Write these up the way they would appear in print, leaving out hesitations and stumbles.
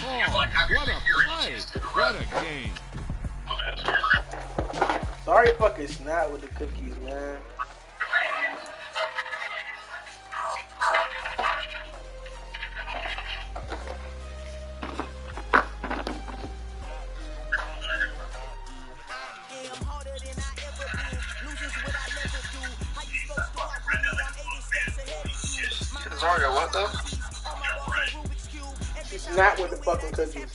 What a play! What a game! Sorry, fucking snap with the cookies, man. Sorry, what though? Snap with the fucking cookies.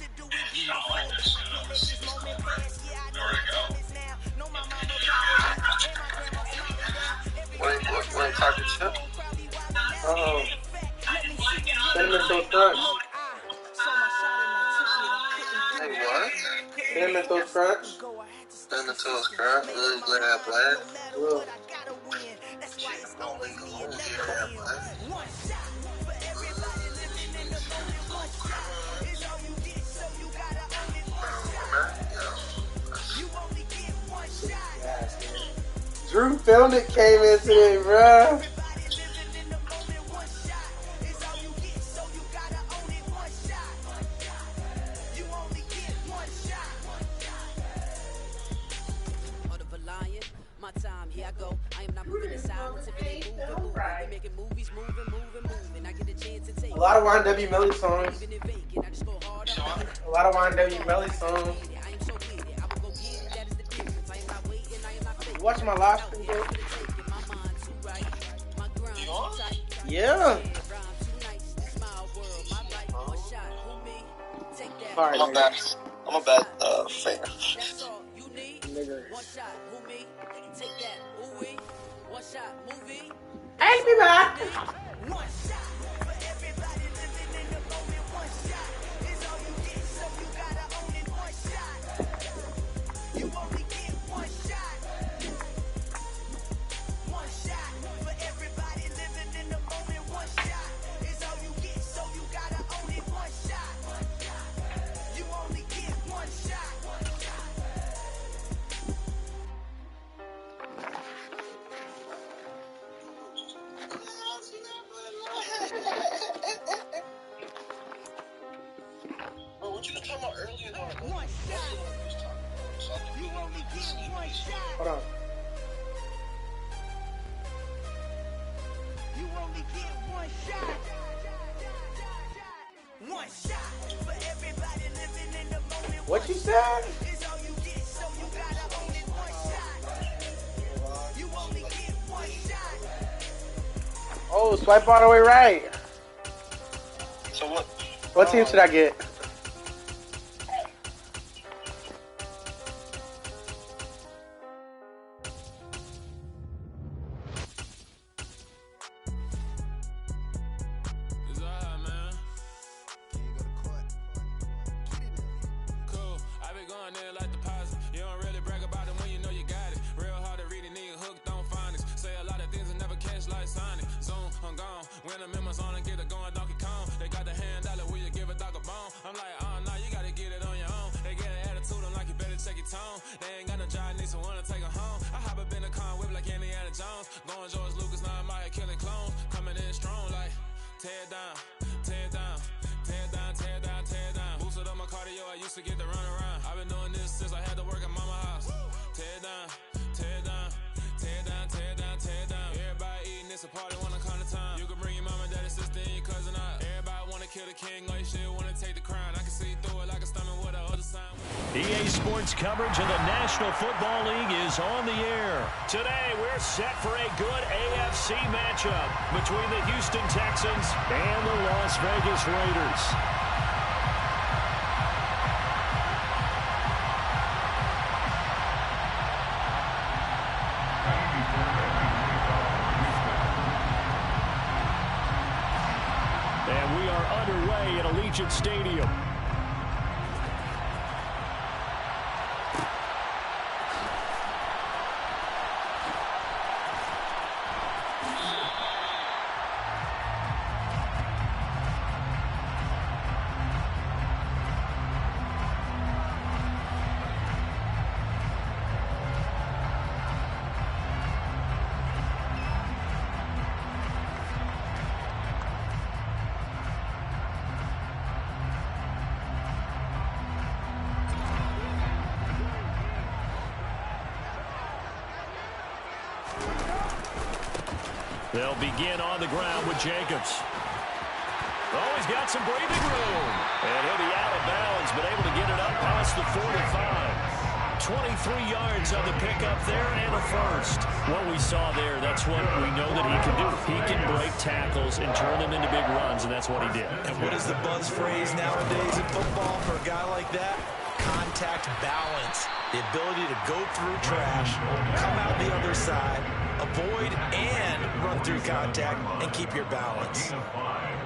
What type of chip? Cinnamon Toast Crunch. Hey, what? Cinnamon Toast Crunch. Cinnamon Toast Crunch. Really good at black. Ugh. Drew filmed it, came in today, bruh. A lot of YNW Melly songs. A lot of YNW Melly songs. You watch my live stream, bro? Yeah. Sorry, I'm a bad fan. Nigga. Hey, be back. Hold on. You only get one shot. One shot for everybody living in the moment. What you said? Is all you get, so you gotta own it. One shot. You only get one shot. Oh, swipe all the way right. So what? What team should I get? EA Sports coverage of the National Football League is on the air. Today, we're set for a good AFC matchup between the Houston Texans and the Las Vegas Raiders. And we are underway at Allegiant Stadium. They'll begin on the ground with Jacobs. Oh, he's got some breathing room. And he'll be out of bounds, but able to get it up past the 45. 23 yards on the pickup there and a first. What we saw there, that's what we know that he can do. He can break tackles and turn them into big runs, and that's what he did. And what is the buzz phrase nowadays in football for a guy like that? Contact balance. The ability to go through trash, come out the other side, avoid and run through contact, and keep your balance.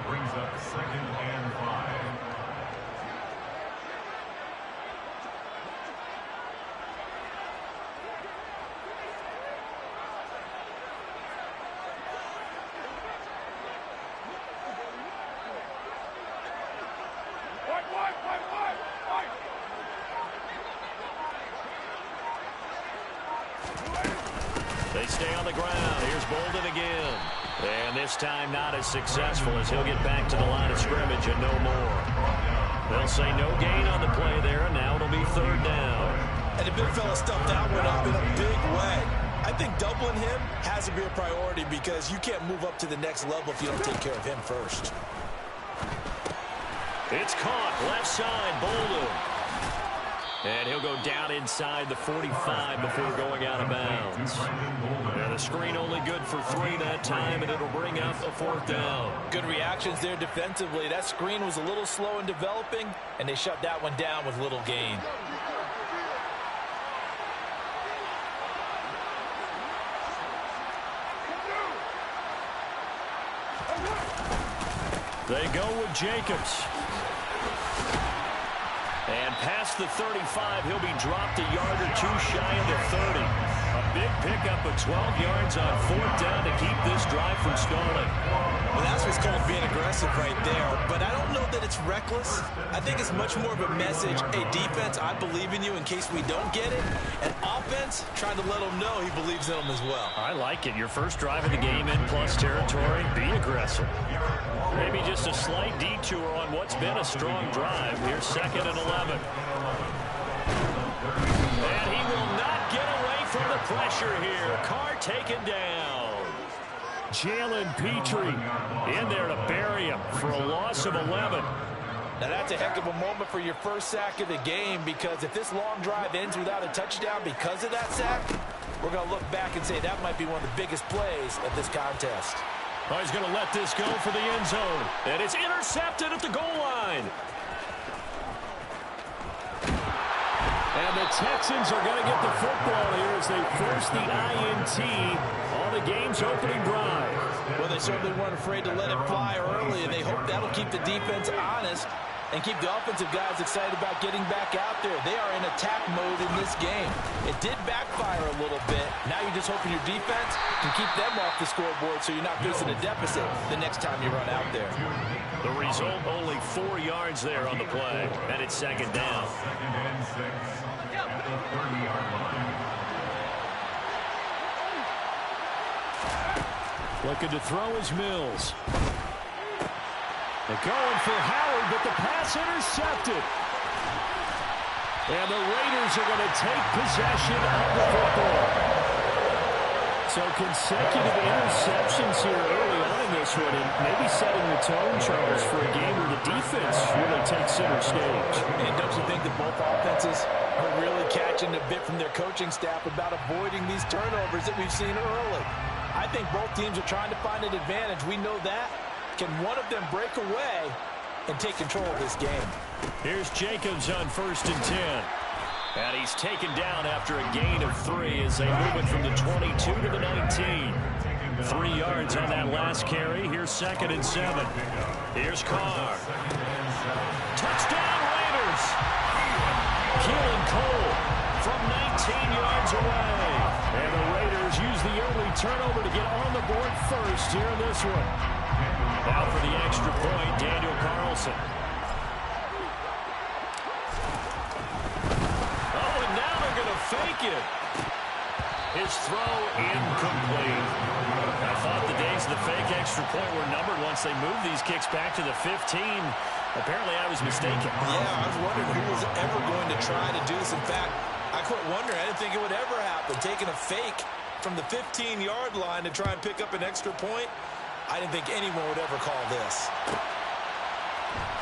Brings up 2nd and 5. They stay on the ground. Here's Bolden again. And this time not as successful as he'll get back to the line of scrimmage and no more. They'll say no gain on the play there, and now it'll be 3rd down. And the big fella stuffed that one up in a big way. I think doubling him has to be a priority because you can't move up to the next level if you don't take care of him first. It's caught left side, Bolden. And he'll go down inside the 45 before going out of bounds. And the screen only good for 3 that time, and it'll bring up a 4th down. Good reactions there defensively. That screen was a little slow in developing, and they shut that one down with little gain. They go with Jacobs. And past the 35, he'll be dropped a yard or 2 shy of the 30. A big pickup of 12 yards on 4th down to keep this drive from stalling. Well, that's what's called being aggressive right there. But I don't know that it's reckless. I think it's much more of a message. Hey, defense, I believe in you in case we don't get it. And offense, trying to let him know he believes in them as well. I like it. Your first drive of the game in plus territory. Be aggressive. Maybe just a slight detour on what's been a strong drive. Here's 2nd and 11. And he will not get away from the pressure here. Carr taken down. Jalen Petrie in there to bury him for a loss of 11. Now that's a heck of a moment for your first sack of the game, because if this long drive ends without a touchdown because of that sack, we're going to look back and say that might be one of the biggest plays of this contest. Oh, he's going to let this go for the end zone. And it's intercepted at the goal line. And the Texans are going to get the football here as they force the INT on the game's opening drive. Well, they certainly weren't afraid to let it fly early, and they hope that'll keep the defense honest and keep the offensive guys excited about getting back out there. They are in attack mode in this game. It did backfire a little bit. Now you're just hoping your defense can keep them off the scoreboard so you're not facing a deficit the next time you run out there. The result, only 4 yards there on the play, and it's 2nd down. 2nd and 6 at the 30-yard line. Looking to throw is Mills. They're going for Howard, but the pass intercepted. And the Raiders are going to take possession of the football. So consecutive interceptions here early on in this one, and maybe setting the tone, Charles, for a game where the defense really takes center stage. And don't you think that both offenses are really catching a bit from their coaching staff about avoiding these turnovers that we've seen early? I think both teams are trying to find an advantage. We know that. Can one of them break away and take control of this game? Here's Jacobs on 1st and 10. And he's taken down after a gain of 3 as they move it from the 22 to the 19. 3 yards on that last carry. Here's 2nd and 7. Here's Carr. Touchdown Raiders! Keelan Cole from 19 yards away. And the Raiders use the early turnover to get on the board first here in this one. Now for the extra point, Daniel Carlson. Oh, and now they're going to fake it. His throw incomplete. I thought the days of the fake extra point were numbered once they moved these kicks back to the 15. Apparently I was mistaken. Yeah, I was wondering who was ever going to try to do this. In fact, I quit wondering. I didn't think it would ever happen. Taking a fake from the 15-yard line to try and pick up an extra point. I didn't think anyone would ever call this.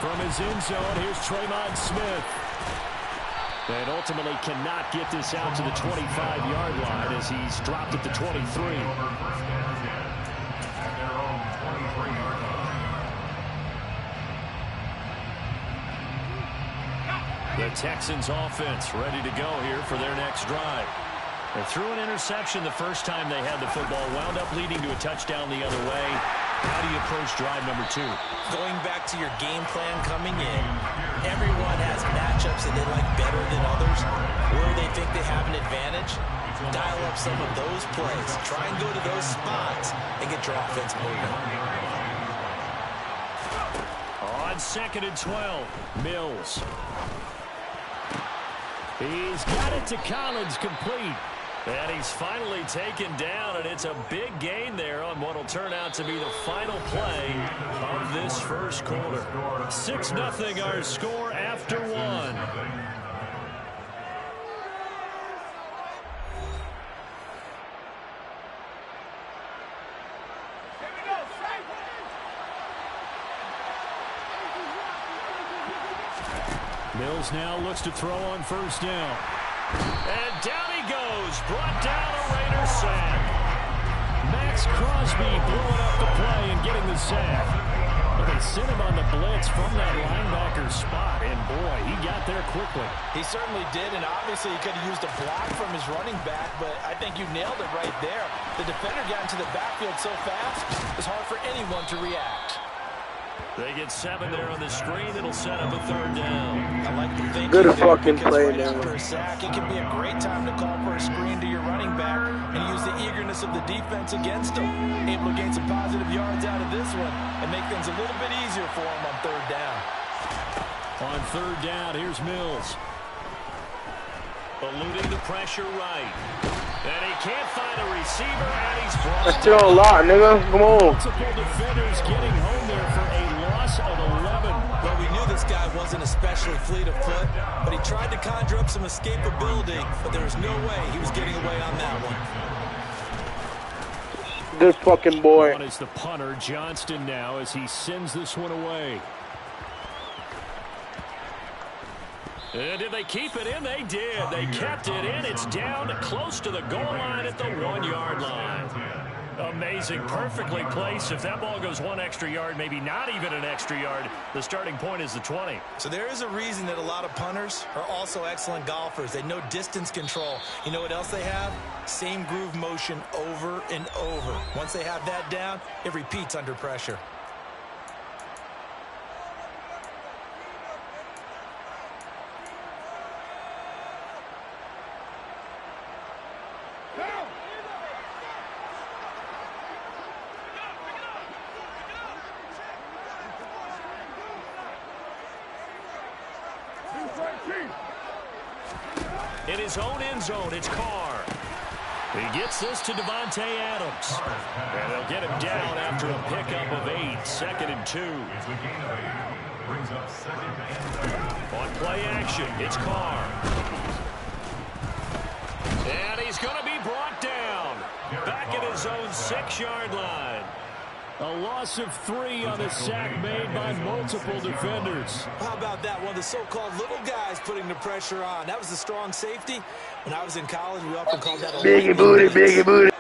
From his end zone, here's Tremont Smith. And ultimately cannot get this out to the 25-yard line as he's dropped at the 23. The Texans offense ready to go here for their next drive. They threw an interception the first time they had the football, wound up leading to a touchdown the other way. How do you approach drive number 2? Going back to your game plan coming in, everyone has matchups that they like better than others, where they think they have an advantage. Dial up some of those plays. Try and go to those spots and get your offense moving. On 2nd and 12, Mills. He's got it to Collins, complete. And he's finally taken down, and it's a big gain there on what will turn out to be the final play of this first quarter. 6-0 our score after 1. Mills now looks to throw on first down. And down he goes. Brought down a Raider sack. Max Crosby blowing up the play and getting the sack. But they sent him on the blitz from that linebacker spot. And boy, he got there quickly. He certainly did, and obviously he could have used a block from his running back, but I think you nailed it right there. The defender got into the backfield so fast, it's hard for anyone to react. They get 7 there on the screen. It'll set up a 3rd down. I like the thinking. Good fucking play, right man. after a sack, it can be a great time to call for a screen to your running back and use the eagerness of the defense against him. Able to gain some positive yards out of this one and make things a little bit easier for him on 3rd down. On 3rd down, here's Mills. Eluding the pressure right. And he can't find a receiver, and he's brought That's still a lot, nigga. Come on. multiple defenders getting home there for a loss of 11. Well, we knew this guy wasn't especially fleet of foot, but he tried to conjure up some escapability, but there was no way he was getting away on that one. Good fucking boy. On is the punter, Johnston, now as he sends this one away. And did they keep it in? They did. They kept it in. It's down close to the goal line at the 1-yard line. Amazing. Perfectly placed. If that ball goes 1 extra yard, maybe not even an extra yard, the starting point is the 20. So there is a reason that a lot of punters are also excellent golfers. They know distance control. You know what else they have? Same groove motion over and over. Once they have that down, it repeats under pressure. In his own end zone, it's Carr. He gets this to Devontae Adams. And they'll get him down after a pickup of 8. 2nd and 2. On play action, it's Carr. And he's going to be brought down. Back at his own 6-yard line. A loss of 3 on the sack made by multiple defenders. How about that? One of the so-called little guys putting the pressure on. That was the strong safety. When I was in college, we often called that a Biggie booty, biggie booty.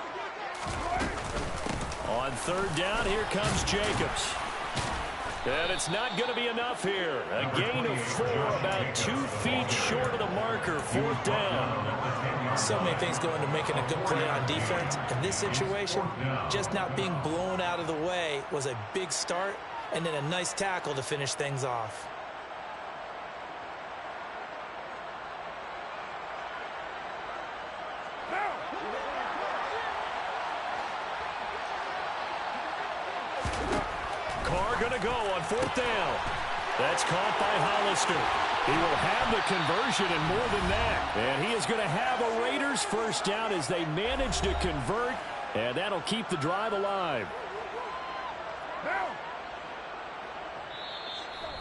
On 3rd down, here comes Jacobs. And it's not going to be enough here. A gain of 4, about 2 feet short of the marker. 4th down. So many things go into making a good play on defense. In this situation, just not being blown out of the way was a big start, and then a nice tackle to finish things off. Carr going to go on 4th down. That's caught by Hollister. He will have the conversion and more than that. And he is going to have a Raiders 1st down as they manage to convert. And that'll keep the drive alive.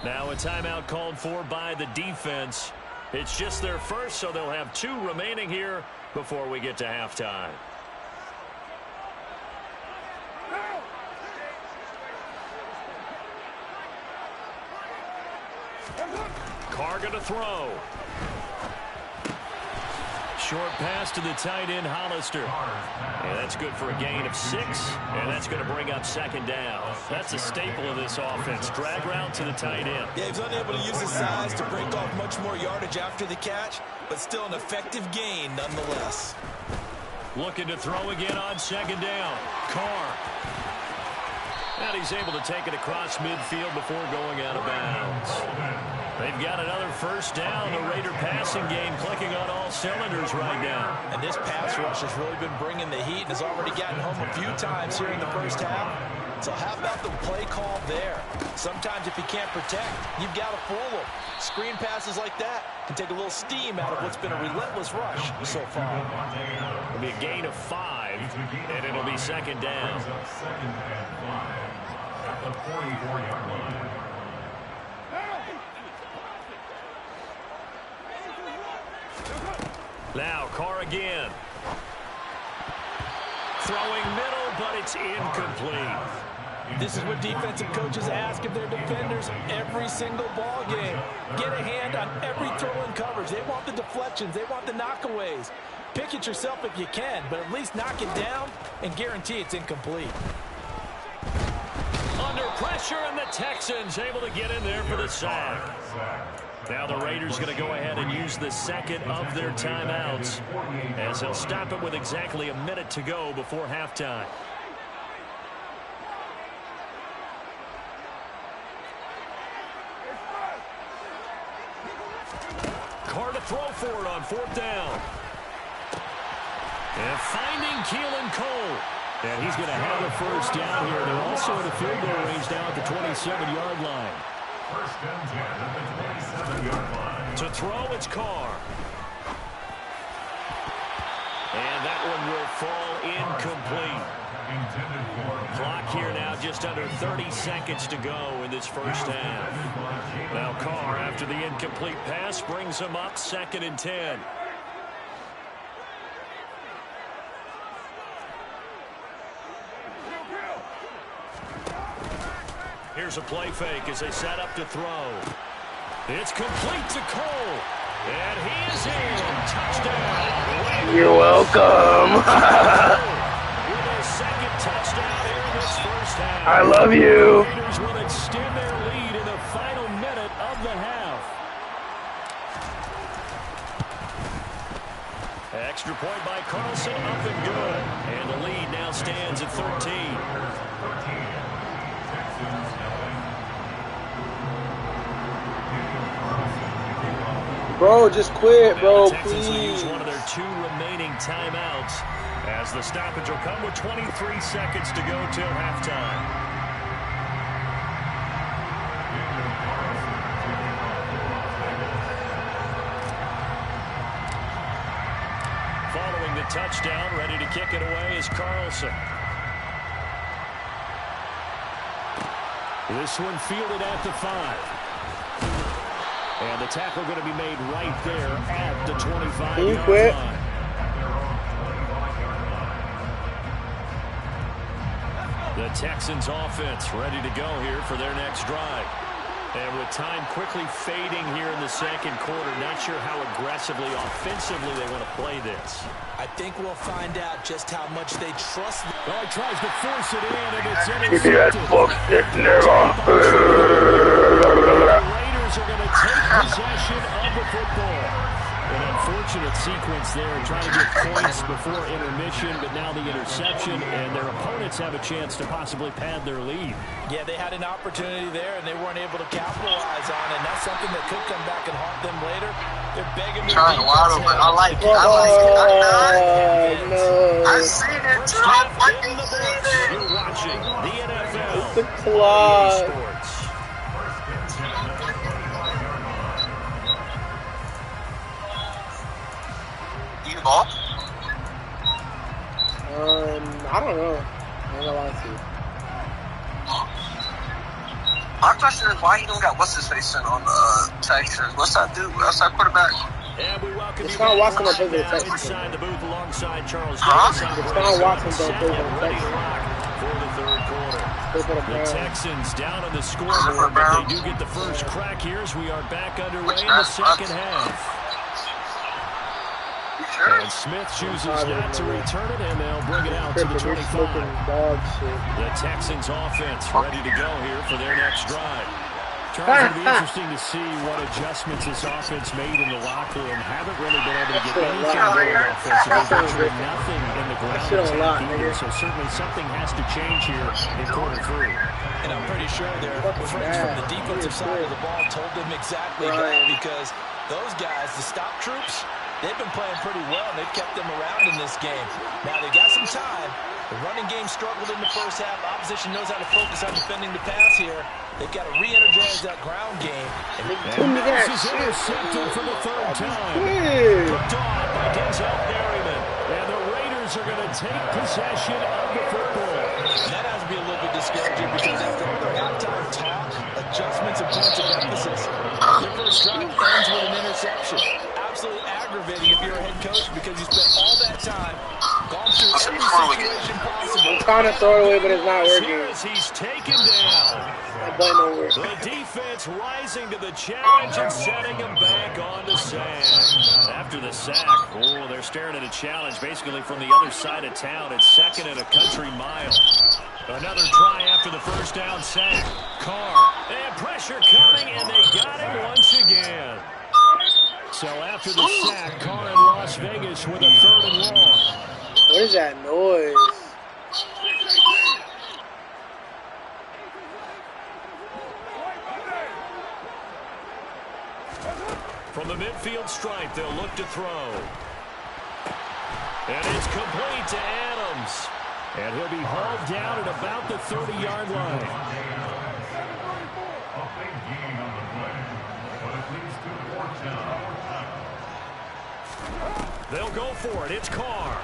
Now a timeout called for by the defense. It's just their first, so they'll have 2 remaining here before we get to halftime. Carr going to throw. Short pass to the tight end, Hollister. And that's good for a gain of 6, and that's going to bring up second down. That's a staple of this offense. Drag route to the tight end. Yeah, he's unable to use his size to break off much more yardage after the catch, but still an effective gain nonetheless. Looking to throw again on second down. Carr. And he's able to take it across midfield before going out of bounds. They've got another first down. The Raider passing game clicking on all cylinders right now. And this pass rush has really been bringing the heat and has already gotten home a few times here in the first half. So how about the play call there? Sometimes if you can't protect, you've got to fool them. Screen passes like that can take a little steam out of what's been a relentless rush so far. It'll be a gain of 5, and it'll be second down. Second and 5 at the 44-yard line. Now Carr again. Throwing middle, but it's incomplete. This is what defensive coaches ask of their defenders every single ball game. Get a hand on every throw in coverage. They want the deflections. They want the knockaways. Pick it yourself if you can, but at least knock it down and guarantee it's incomplete. Under pressure, and the Texans able to get in there for the sack. Now the Raiders going to go ahead and use the second of their timeouts, as they'll stop it with exactly a minute to go before halftime. Carr to throw for it on 4th down. And finding Keelan Cole. And he's going to have a first down here. They're also in the field goal range now at the 27-yard line. First and 10 at the 27-yard line. To throw, it's Carr. And that one will fall incomplete. Clock here now just under 30 seconds to go in this first half. Now Carr, after the incomplete pass, brings him up 2nd and 10. Here's a play fake as they set up to throw. It's complete to Cole. And he is in. Touchdown. You're welcome. With his second touchdown here in this first half. I love you. The Raiders will extend their lead in the final minute of the half. Extra point by Carlson, up and good. And the lead now stands at 13. Bro, just quit, bro, the Texans will use please. one of their 2 remaining timeouts, as the stoppage will come with 23 seconds to go till halftime. Following the touchdown, ready to kick it away is Carlson. This one fielded at the 5. And the tackle going to be made right there at the 25-yard line. The Texans offense ready to go here for their next drive. And with time quickly fading here in the second quarter, not sure how aggressively, offensively they want to play this. I think we'll find out just how much they trust. Oh, he tries to force it in, and it's Give me that intercepted. fuck stick, nigga. The Raiders are going to take possession of the football. An unfortunate sequence there, trying to get points before intermission, but now the interception, and their opponents have a chance to possibly pad their lead. Yeah, they had an opportunity there, and they weren't able to capitalize on it. And that's something that could come back and haunt them later. They're begging their Trying to waddle, but I like it. I like it. No. I seen it too. I fucking seen it. You're watching the NFL. It's the clock. Sports. You ball? I don't know. I'm gonna lie to you. My question is why he don't got what's his face in on the Texans? What's that dude? What's that quarterback? And we welcome It's you not back Watson that plays for the now Texans. inside the booth alongside Charles Huh? Davis. It's not Watson that plays for the Ready to Texans. rock for the third quarter. The Texans down on the scoreboard, but they do get the first crack here as we are back underway in the second half. And Smith chooses not to return it, and they'll bring it out to the 25. The Texans offense ready to go here for their next drive. Charles, it'll be interesting to see what adjustments this offense made in the locker room. Haven't really been able to get anything going offensively. Virtually nothing in the ground attack either, so certainly something has to change here in quarter 3. And I'm pretty sure their friends from the defensive side of the ball told them exactly that, because those guys, the stop troops, they've been playing pretty well. They've kept them around in this game. Now, they got some time. The running game struggled in the first half. Opposition knows how to focus on defending the pass here. They've got to re-energize that ground game. And this is intercepted for the 3rd time. Hooked on by Denzel Berryman. And the Raiders are going to take possession of the football. And that has to be a little bit discouraging, because after all their halftime talk, adjustments and points of emphasis, their first drive ends with an interception. Absolutely aggravating if you're a head coach, because you spent all that time, gone through every situation possible. I'm trying to throw it away, but it's not working. Here as he's taken down. That button don't work. The defense rising to the challenge and setting him back on the sack. After the sack, oh, they're staring at a challenge basically from the other side of town. It's 2nd and a country mile. Another try after the first down sack. Carr, and pressure coming, and they got him once again. So after the sack, Carr in Las Vegas with a 3rd and long. What is that noise? From the midfield stripe, they'll look to throw. And it's complete to Adams. And he'll be hauled down at about the 30-yard line. A big gain on the play, but it leads to 4th down. They'll go for it. It's Carr.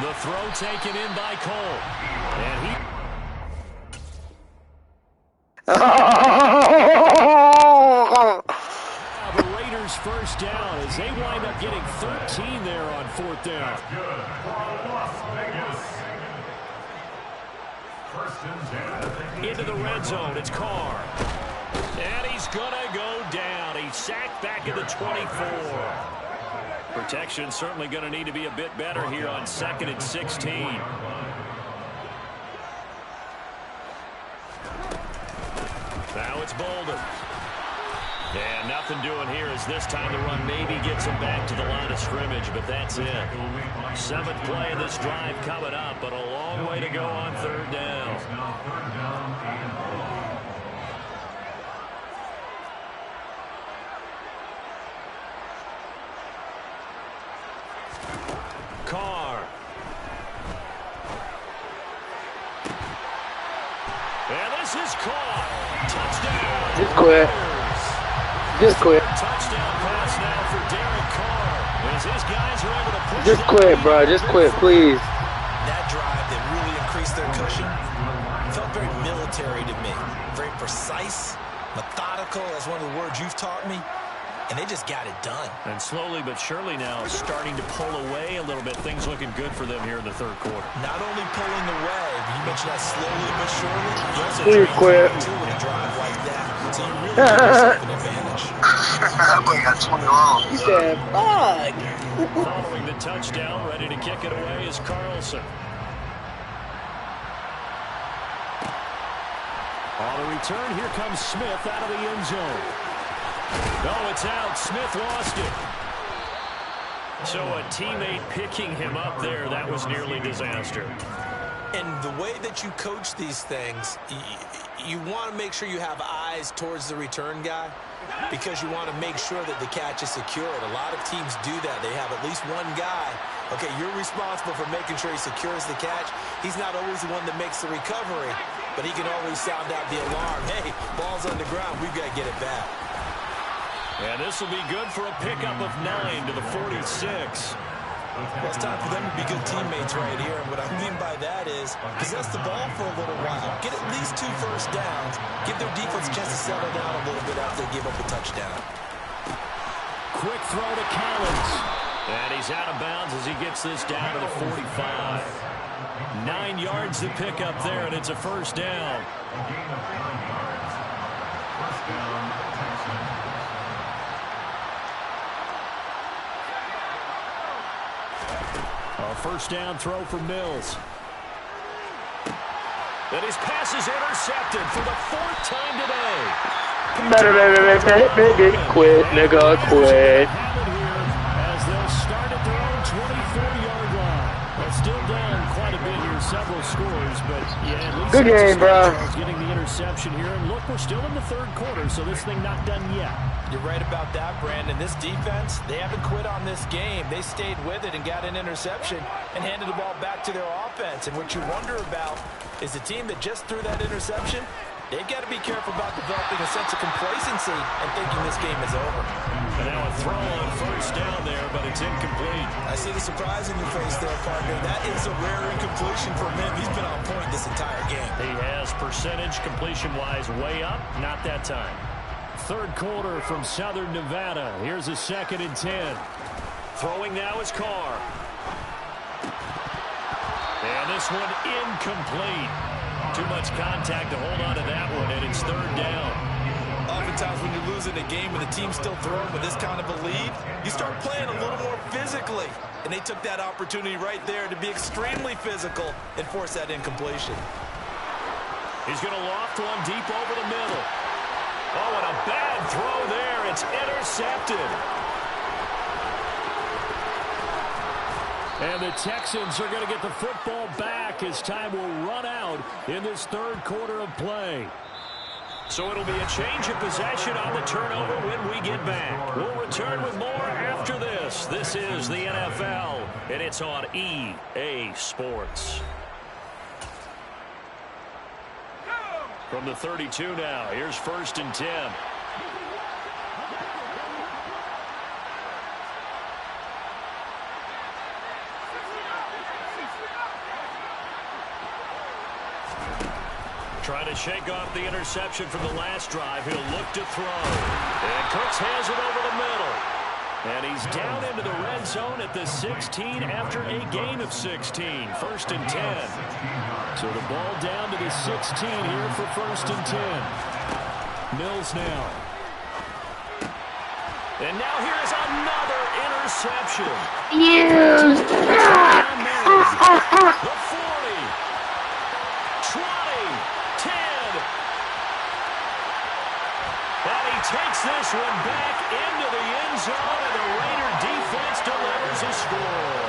The throw taken in by Cole. And he... The Raiders first down as they wind up getting 13 there on 4th down. Good for Las Vegas. First and 10. Into the red zone. It's Carr. And he's going to go down. He's sacked back at the 24. Protection certainly going to need to be a bit better here on 2nd and 16. Now it's Bolden. And nothing doing here as this time the run maybe gets him back to the line of scrimmage, but that's it. 7th play of this drive coming up, but a long way to go on 3rd down. Carr. And this is caught. Touchdown. Just quit. Just quit. Touchdown pass now for Derek Carr. As his guys are able to push. Just quit, bro. Just quit, please. That drive that really increased their cushion felt very military to me. Very precise, methodical. That's one of the words you've taught me. And they just got it done. And slowly but surely now starting to pull away a little bit. Things looking good for them here in the 3rd quarter. Not only pulling away, you mentioned that slowly but surely. You also Please quit. too with a drive like that. So you really give yourself an advantage. That boy got 20 wrong. He said, fuck. Following the touchdown, ready to kick it away is Carlson. On the return, here comes Smith out of the end zone. Oh, it's out. Smith lost it. So a teammate picking him up there, that was nearly disaster. And the way that you coach these things, you want to make sure you have eyes towards the return guy, because you want to make sure that the catch is secured. A lot of teams do that. They have at least one guy. Okay, you're responsible for making sure he secures the catch. He's not always the one that makes the recovery, but he can always sound out the alarm. Hey, ball's on the ground. We've got to get it back. And this will be good for a pickup of 9 to the 46. Well, it's time for them to be good teammates right here. And what I mean by that is possess the ball for a little while. Get at least 2 first downs. Give their defense a chance to settle down a little bit after they give up a touchdown. Quick throw to Collins. And he's out of bounds as he gets this down to the 45. 9 yards to pick up there, and it's a first down. A gain of 9 yards. First down, Texans. A first down throw for Mills. And his pass is intercepted for the 4th time today. Quit, nigga, quit. As they'll start at their own 24-yard line. They're still down quite a bit here, several scores, but yeah, at least good game, bro. Getting the interception here, and look, we're still in the 3rd quarter, so this thing not done yet. You're right about that, Brandon. This defense, they haven't quit on this game. They stayed with it and got an interception and handed the ball back to their offense. And what you wonder about is the team that just threw that interception, they've got to be careful about developing a sense of complacency and thinking this game is over. And now a throw on first down there, but it's incomplete. I see the surprise in your face there, partner. That is a rare incompletion from him. He's been on point this entire game. He has percentage completion-wise way up, not that time. 3rd quarter from Southern Nevada. Here's a 2nd and 10. Throwing now is Carr. And this one incomplete. Too much contact to hold on to that one, and it's 3rd down. Oftentimes when you're losing a game and the team's still throwing with this kind of a lead, you start playing a little more physically. And they took that opportunity right there to be extremely physical and force that incompletion. He's going to loft one deep over the middle. Oh, and a bad throw there. It's intercepted. And the Texans are going to get the football back as time will run out in this 3rd quarter of play. So it'll be a change of possession on the turnover when we get back. We'll return with more after this. This is the NFL, and it's on EA Sports. From the 32 now, here's 1st and 10. Trying to shake off the interception from the last drive. He'll look to throw. And Cooks has it over the middle. And he's down into the red zone at the 16 after a gain of 16. 1st and 10. So the ball down to the 16 here for 1st and 10. Mills now. And now here's another interception. Yes. The 40. 20. 10. And he takes this one back into the end zone, and the Raider defense delivers a score.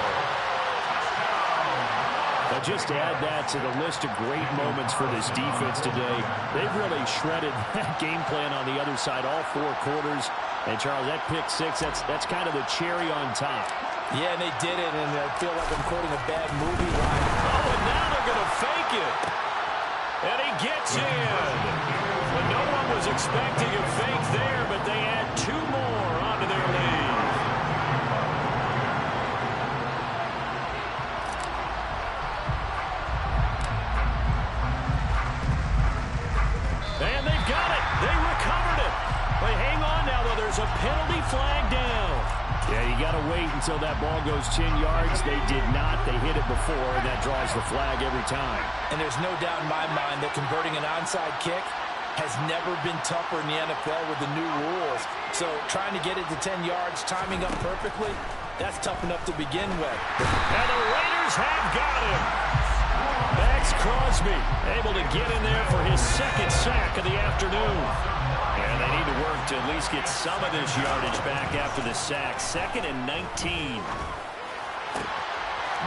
Now just add that to the list of great moments for this defense today. They've really shredded that game plan on the other side all 4 quarters. And, Charles, that pick 6, that's kind of the cherry on top. Yeah, and they did it, and I feel like I'm quoting a bad movie line. Oh, and now they're going to fake it. And he gets in. But no one was expecting a fake there, but they add 2 more onto their lead. And they've got it. They recovered it. But hang on now, though. There's a penalty flag down. Yeah, you got to wait until that ball goes 10 yards. They did not. They hit it before, and that draws the flag every time. And there's no doubt in my mind that converting an onside kick has never been tougher in the NFL with the new rules. So trying to get it to 10 yards, timing up perfectly, that's tough enough to begin with. And the Raiders have got him. Max Crosby able to get in there for his 2nd sack of the afternoon. And they need to work to at least get some of this yardage back after the sack. 2nd and 19.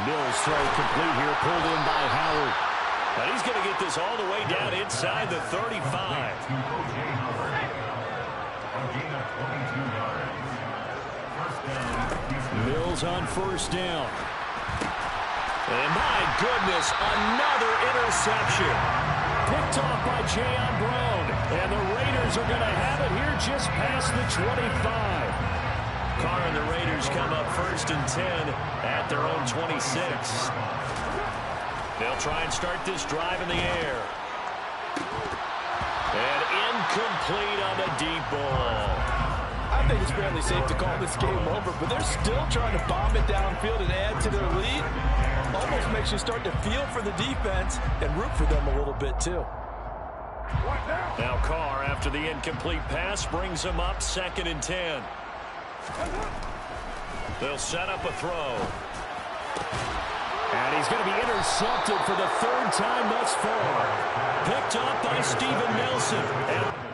Mills throw complete here, pulled in by Howard. But he's going to get this all the way down inside the 35. Mills on 1st down. And my goodness, another interception. Picked off by Jayon Brown. And the Raiders are going to have it here just past the 25. Carr and the Raiders come up 1st and 10 at their own 26. They'll try and start this drive in the air. And incomplete on the deep ball. I think it's fairly safe to call this game over, but they're still trying to bomb it downfield and add to their lead. almost makes you start to feel for the defense and root for them a little bit, too. Now Carr, after the incomplete pass, brings him up 2nd and 10. They'll set up a throw. And he's going to be intercepted for the 3rd time thus far. Picked up by Steven Nelson. And